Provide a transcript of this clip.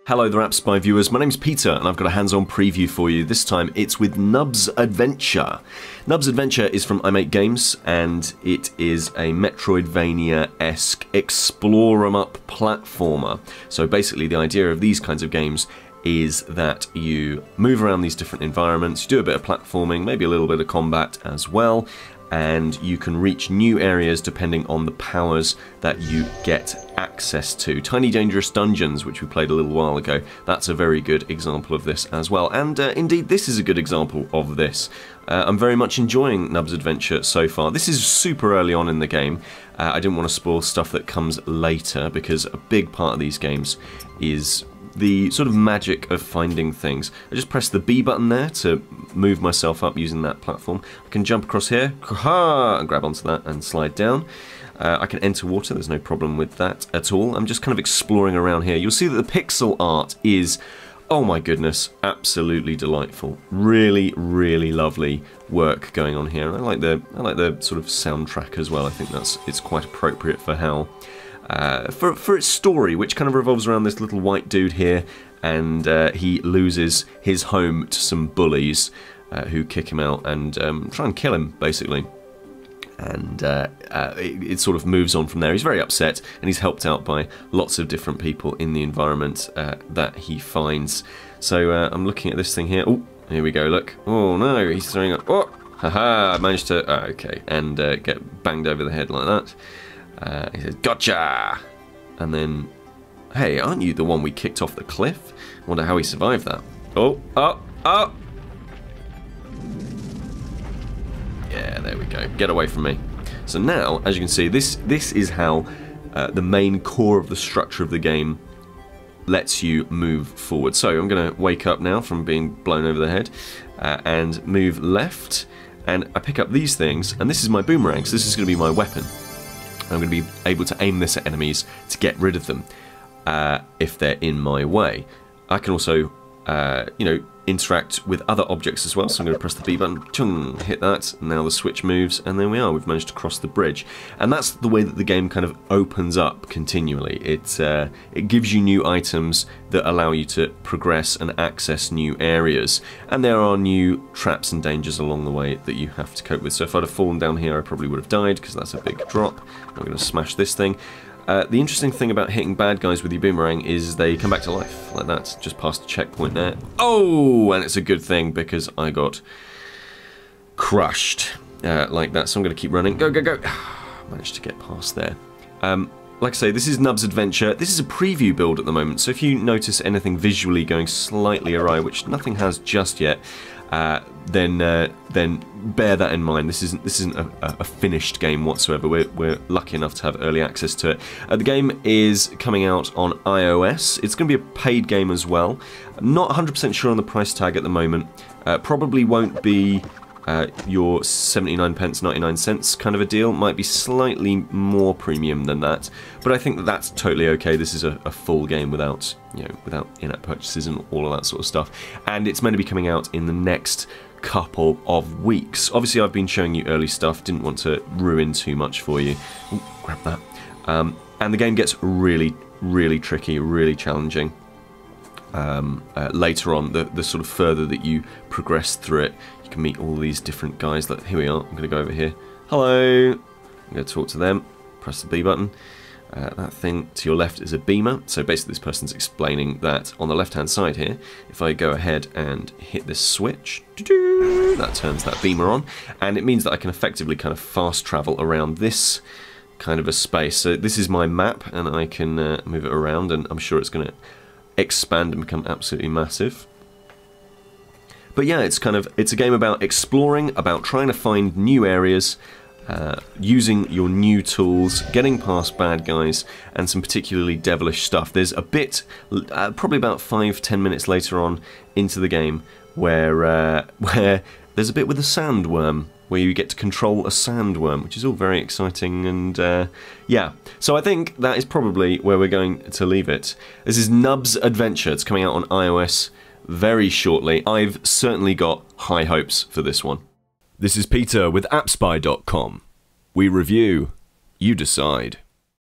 Hello there App Spy viewers, my name's Peter and I've got a hands-on preview for you. This time it's with Nubs Adventure. Nubs Adventure is from iMakeGames and it is a metroidvania-esque explore 'em up platformer. So basically the idea of these kinds of games is that you move around these different environments, you do a bit of platforming, maybe a little bit of combat as well, and you can reach new areas depending on the powers that you get access to. Tiny Dangerous Dungeons, which we played a little while ago, that's a very good example of this as well. And indeed, this is a good example of this. I'm very much enjoying Nubs Adventure so far. This is super early on in the game. I didn't want to spoil stuff that comes later, because a big part of these games is the sort of magic of finding things. I just press the B button there to move myself up using that platform. I can jump across here, and grab onto that and slide down. I can enter water, there's no problem with that at all. I'm just kind of exploring around here. You'll see that the pixel art is, oh my goodness, absolutely delightful. Really, really lovely work going on here. And I like the sort of soundtrack as well. I think it's quite appropriate for how for its story, which kind of revolves around this little white dude here, and he loses his home to some bullies who kick him out and try and kill him, basically. And it sort of moves on from there. He's very upset, and he's helped out by lots of different people in the environment that he finds. So I'm looking at this thing here. Oh, here we go, look. Oh no, he's throwing up. Oh, haha, I managed to, okay, and get banged over the head like that. He says, gotcha! And then, hey, aren't you the one we kicked off the cliff? Wonder how he survived that. Oh, oh, oh! Yeah, there we go. Get away from me. So now, as you can see, this is how the main core of the structure of the game lets you move forward. So I'm going to wake up now from being blown over the head and move left, and I pick up these things, and this is my boomerang, so this is going to be my weapon. I'm going to be able to aim this at enemies to get rid of them if they're in my way. I can also, you know, interact with other objects as well. So I'm going to press the B button, chung, hit that, and now the switch moves, and there we are. We've managed to cross the bridge, and that's the way that the game kind of opens up continually. It gives you new items that allow you to progress and access new areas, and there are new traps and dangers along the way that you have to cope with. So if I'd have fallen down here, I probably would have died, because that's a big drop. I'm going to smash this thing. The interesting thing about hitting bad guys with your boomerang is they come back to life, like that, just past the checkpoint there. Oh, and it's a good thing because I got crushed like that, so I'm going to keep running. Go, go, go. Managed to get past there. Like I say, this is Nubs Adventure. This is a preview build at the moment, so if you notice anything visually going slightly awry, which nothing has just yet, then bear that in mind. This isn't a finished game whatsoever. We're lucky enough to have early access to it. The game is coming out on iOS. It's going to be a paid game as well. I'm not 100% sure on the price tag at the moment. Probably won't be your 79 pence 99 cents kind of a deal. Might be slightly more premium than that, but I think that that's totally okay. This is a full game without, you know, without in-app purchases and all of that sort of stuff, and it's meant to be coming out in the next couple of weeks. Obviously I've been showing you early stuff, didn't want to ruin too much for you. Ooh, grab that. And the game gets really, really tricky, really challenging. Later on, the sort of further that you progress through it, you can meet all these different guys. Like, here we are. I'm going to go over here. Hello. I'm going to talk to them. Press the B button. That thing to your left is a beamer. So basically this person's explaining that on the left-hand side here, if I go ahead and hit this switch, that turns that beamer on, and it means that I can effectively kind of fast travel around this kind of a space. So this is my map, and I can move it around, and I'm sure it's going to expand and become absolutely massive. But yeah, it's a game about exploring, about trying to find new areas, using your new tools, getting past bad guys, and some particularly devilish stuff. There's a bit, probably about 5-10 minutes later on into the game, where there's a bit with a sandworm, where you get to control a sandworm, which is all very exciting, and yeah. So I think that is probably where we're going to leave it. This is Nubs Adventure. It's coming out on iOS very shortly. I've certainly got high hopes for this one. This is Peter with AppSpy.com. We review, you decide.